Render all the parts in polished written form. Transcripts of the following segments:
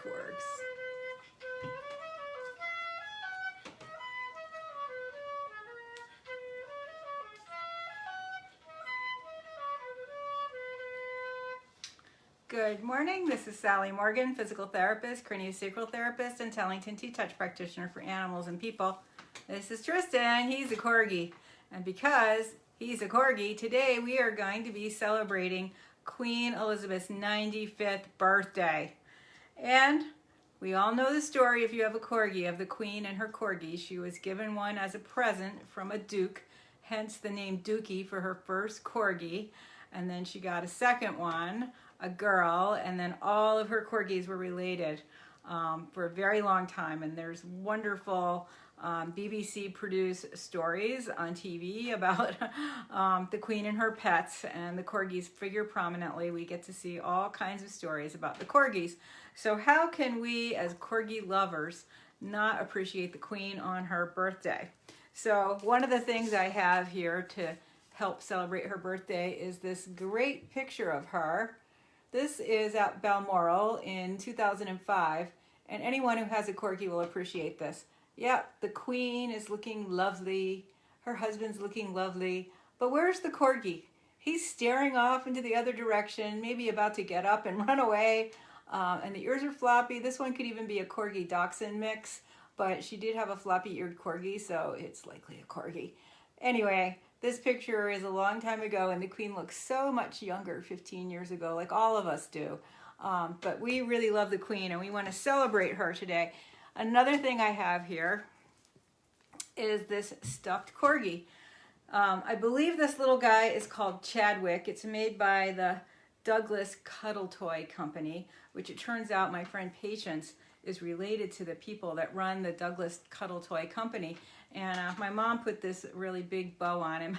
Corgs. Good morning, this is Sally Morgan, physical therapist, craniosacral therapist, and Tellington T-Touch practitioner for animals and people. This is Tristan, he's a Corgi. And because he's a Corgi, today we are going to be celebrating Queen Elizabeth's 95th birthday. And we all know the story, if you have a Corgi, of the Queen and her Corgi. She was given one as a present from a Duke, hence the name Dookie for her first Corgi. And then she got a second one, a girl, and then all of her Corgis were related for a very long time. And there's wonderful BBC produced stories on TV about the Queen and her pets, and the Corgis figure prominently. We get to see all kinds of stories about the Corgis. So how can we as Corgi lovers not appreciate the Queen on her birthday? So one of the things I have here to help celebrate her birthday is this great picture of her. This is at Balmoral in 2005, and anyone who has a Corgi will appreciate this. Yeah, the Queen is looking lovely, her husband's looking lovely, but where's the Corgi? He's staring off into the other direction, maybe about to get up and run away, and the ears are floppy. This one could even be a Corgi Dachshund mix, but she did have a floppy-eared Corgi, so it's likely a Corgi. Anyway, this picture is a long time ago, and the Queen looks so much younger 15 years ago, like all of us do. But we really love the Queen, and we want to celebrate her today. Another thing I have here is this stuffed Corgi. I believe this little guy is called Chadwick. It's made by the Douglas Cuddle Toy Company, which it turns out my friend Patience is related to the people that run the Douglas Cuddle Toy Company. And my mom put this really big bow on him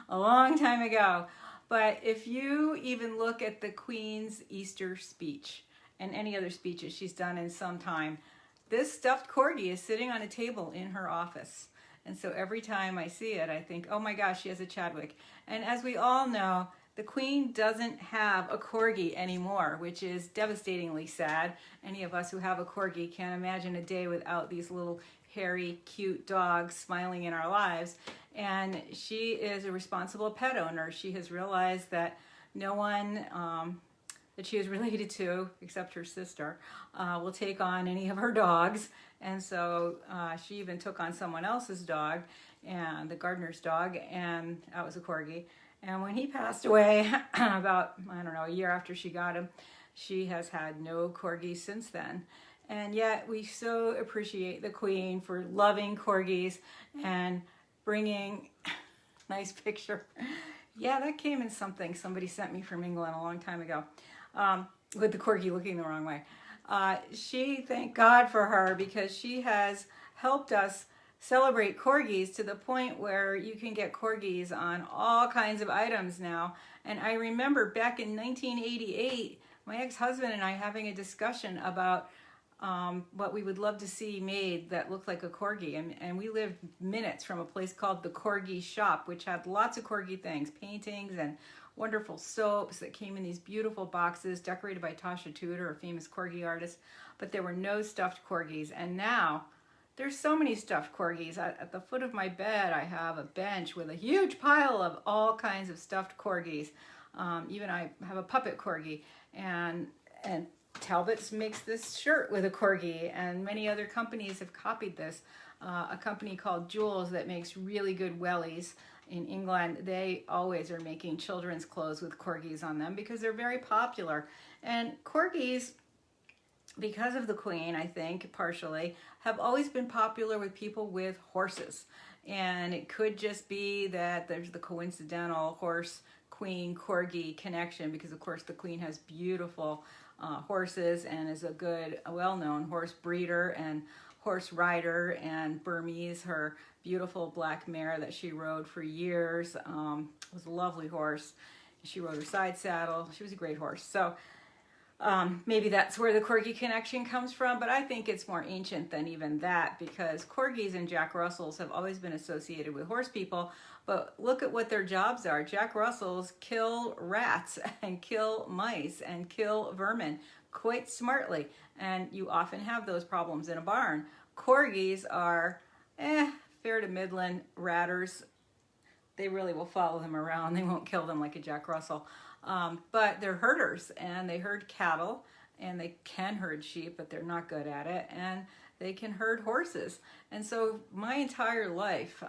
a long time ago. But if you even look at the Queen's Easter speech and any other speeches she's done in some time, this stuffed Corgi is sitting on a table in her office. And so every time I see it, I think, oh my gosh, she has a Chadwick. And as we all know, the Queen doesn't have a Corgi anymore, which is devastatingly sad. Any of us who have a Corgi can't imagine a day without these little hairy, cute dogs smiling in our lives. And she is a responsible pet owner. She has realized that no one that she is related to, except her sister, will take on any of her dogs. And so she even took on someone else's dog, and the gardener's dog, and that was a Corgi. And when he passed away about, I don't know, a year after she got him, she has had no Corgis since then. And yet we so appreciate the Queen for loving Corgis and bringing, nice picture. Yeah, that came in something somebody sent me from England a long time ago, with the Corgi looking the wrong way. Thank God for her, because she has helped us celebrate Corgis to the point where you can get Corgis on all kinds of items now. And I remember back in 1988, my ex-husband and I having a discussion about what we would love to see made that looked like a Corgi. And we lived minutes from a place called the Corgi Shop, which had lots of Corgi things, paintings and wonderful soaps that came in these beautiful boxes decorated by Tasha Tudor, a famous Corgi artist. But there were no stuffed Corgis. And now there's so many stuffed Corgis. At the foot of my bed, I have a bench with a huge pile of all kinds of stuffed Corgis. Even I have a puppet Corgi. And Talbot's makes this shirt with a Corgi, and many other companies have copied this. A company called Jules that makes really good wellies in England, they always are making children's clothes with Corgis on them because they're very popular. And Corgis, because of the Queen, I think, partially, have always been popular with people with horses. And it could just be that there's the coincidental horse-Queen Corgi connection, because of course the Queen has beautiful horses and is a well-known horse breeder and horse rider, and Burmese, her beautiful black mare that she rode for years, was a lovely horse. She rode her side saddle. She was a great horse. So maybe that's where the Corgi connection comes from, but I think it's more ancient than even that, because Corgis and Jack Russells have always been associated with horse people, but look at what their jobs are. Jack Russells kill rats and kill mice and kill vermin. quite smartly. And you often have those problems in a barn. Corgis are fair to midland ratters. They really will follow them around. They won't kill them like a Jack Russell. But they're herders, and they herd cattle, and they can herd sheep, but they're not good at it. And they can herd horses. And so my entire life,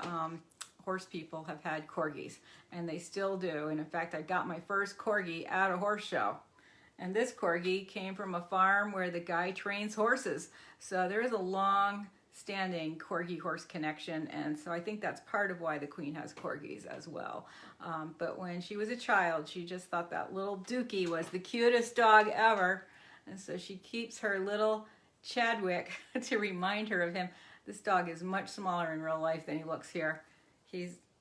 horse people have had Corgis, and they still do. And in fact, I got my first Corgi at a horse show. And this Corgi came from a farm where the guy trains horses. So there is a long-standing Corgi horse connection, and so I think that's part of why the Queen has Corgis as well. But when she was a child, she just thought that little Dookie was the cutest dog ever, and so she keeps her little Chadwick to remind her of him. This dog is much smaller in real life than he looks here.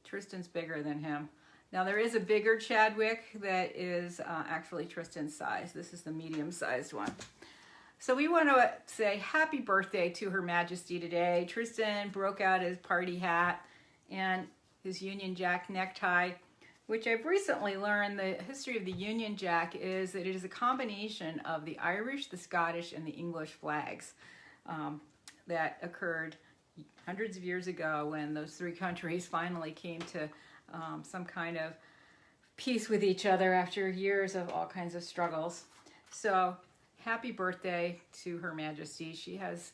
Tristan's bigger than him. Now there is a bigger Chadwick that is actually Tristan's size. This is the medium-sized one. So we want to say happy birthday to Her Majesty today. Tristan broke out his party hat and his Union Jack necktie, which I've recently learned the history of the Union Jack is that it is a combination of the Irish, the Scottish, and the English flags that occurred hundreds of years ago when those three countries finally came to some kind of peace with each other after years of all kinds of struggles. So happy birthday to Her Majesty. She has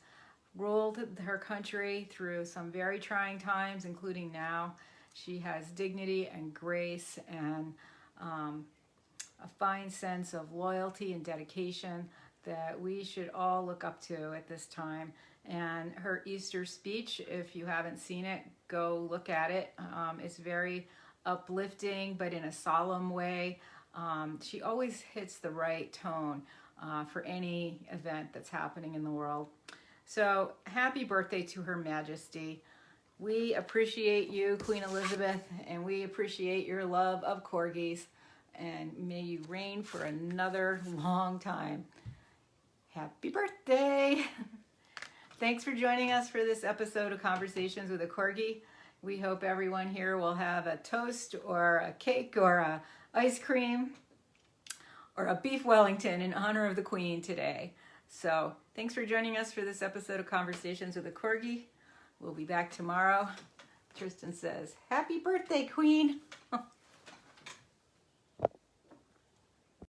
ruled her country through some very trying times, including now. She has dignity and grace and a fine sense of loyalty and dedication that we should all look up to at this time. And her Easter speech, if you haven't seen it, go look at it. It's very uplifting, but in a solemn way. She always hits the right tone for any event that's happening in the world. So happy birthday to Her Majesty. We appreciate you, Queen Elizabeth, and we appreciate your love of Corgis, and may you reign for another long time. Happy birthday! Thanks for joining us for this episode of Conversations with a Corgi. We hope everyone here will have a toast or a cake or a ice cream or a beef Wellington in honor of the Queen today. So thanks for joining us for this episode of Conversations with a Corgi. We'll be back tomorrow. Tristan says, happy birthday, Queen.